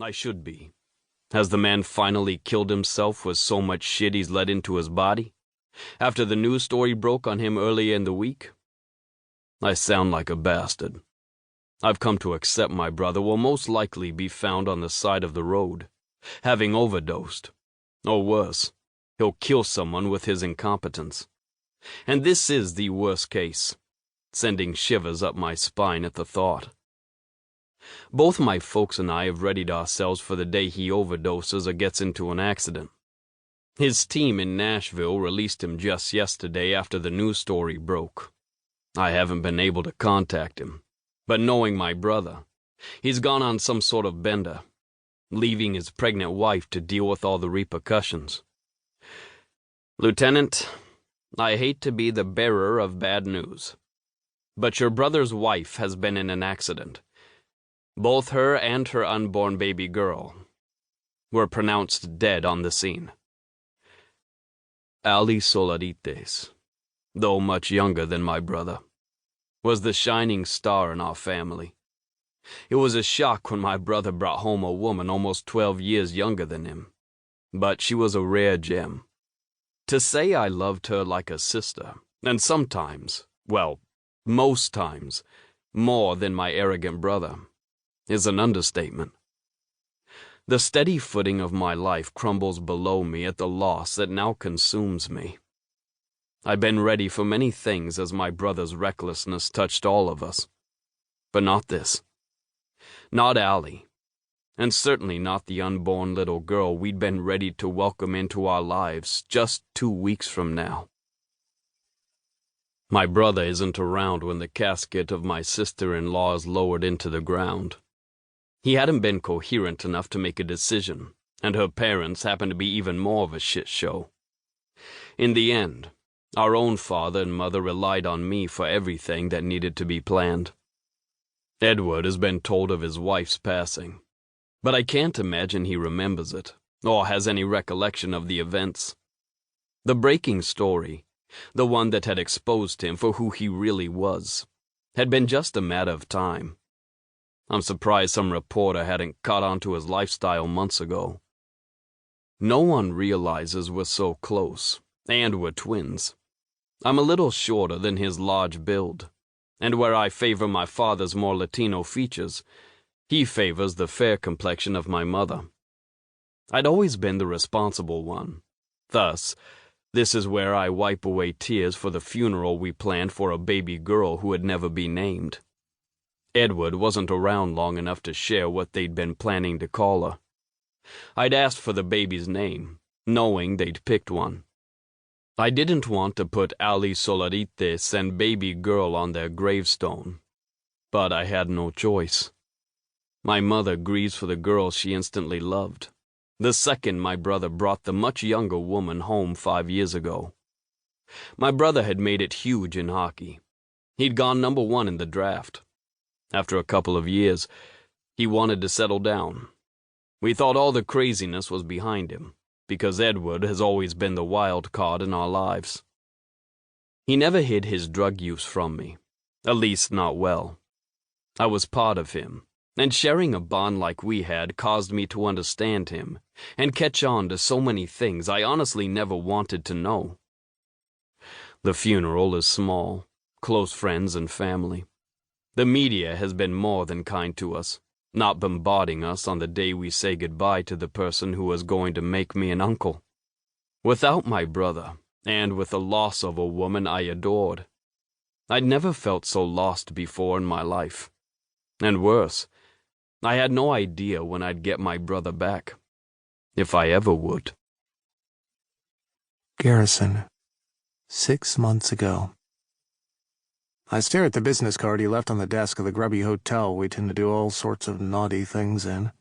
I should be. Has the man finally killed himself with so much shit he's let into his body? After the news story broke on him earlier in the week? I sound like a bastard. I've come to accept my brother will most likely be found on the side of the road, having overdosed. Or worse, he'll kill someone with his incompetence. And this is the worst case, sending shivers up my spine at the thought. Both my folks and I have readied ourselves for the day he overdoses or gets into an accident. His team in Nashville released him just yesterday after the news story broke. I haven't been able to contact him, but knowing my brother, he's gone on some sort of bender, leaving his pregnant wife to deal with all the repercussions. Lieutenant, I hate to be the bearer of bad news, but your brother's wife has been in an accident. Both her and her unborn baby girl were pronounced dead on the scene. Ali Solarites, though much younger than my brother, was the shining star in our family. It was a shock when my brother brought home a woman almost 12 years younger than him, but she was a rare gem. To say I loved her like a sister, and sometimes, well, most times, more than my arrogant brother, is an understatement. The steady footing of my life crumbles below me at the loss that now consumes me. I've been ready for many things as my brother's recklessness touched all of us, but not this. Not Allie, and certainly not the unborn little girl we'd been ready to welcome into our lives just 2 weeks from now. My brother isn't around when the casket of my sister-in-law is lowered into the ground. He hadn't been coherent enough to make a decision, and her parents happened to be even more of a shit show. In the end, our own father and mother relied on me for everything that needed to be planned. Edward has been told of his wife's passing, but I can't imagine he remembers it, or has any recollection of the events. The breaking story, the one that had exposed him for who he really was, had been just a matter of time. I'm surprised some reporter hadn't caught on to his lifestyle months ago. No one realizes we're so close, and we're twins. I'm a little shorter than his large build, and where I favor my father's more Latino features, he favors the fair complexion of my mother. I'd always been the responsible one. Thus, this is where I wipe away tears for the funeral we planned for a baby girl who would never be named. Edward wasn't around long enough to share what they'd been planning to call her. I'd asked for the baby's name, knowing they'd picked one. I didn't want to put Ali Solarites and baby girl on their gravestone, but I had no choice. My mother grieves for the girl she instantly loved, the second my brother brought the much younger woman home 5 years ago. My brother had made it huge in hockey. He'd gone #1 in the draft. After a couple of years, he wanted to settle down. We thought all the craziness was behind him, because Edward has always been the wild card in our lives. He never hid his drug use from me, at least not well. I was part of him, and sharing a bond like we had caused me to understand him and catch on to so many things I honestly never wanted to know. The funeral is small, close friends and family. The media has been more than kind to us, not bombarding us on the day we say goodbye to the person who was going to make me an uncle. Without my brother, and with the loss of a woman I adored, I'd never felt so lost before in my life. And worse, I had no idea when I'd get my brother back, if I ever would. Garrison, 6 months ago. I stare at the business card he left on the desk of the grubby hotel we tend to do all sorts of naughty things in.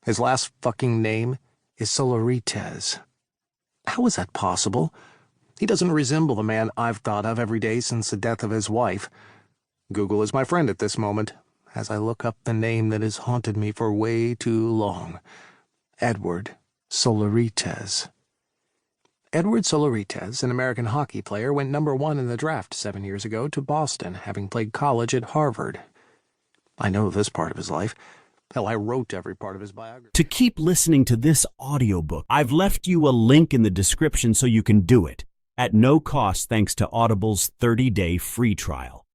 His last fucking name is Solarites. How is that possible? He doesn't resemble the man I've thought of every day since the death of his wife. Google is my friend at this moment, as I look up the name that has haunted me for way too long. Edward Solarites. Edward Solarites, an American hockey player, went #1 in the draft 7 years ago to Boston, having played college at Harvard. I know this part of his life. Hell, I wrote every part of his biography. To keep listening to this audiobook, I've left you a link in the description so you can do it, at no cost thanks to Audible's 30-day free trial.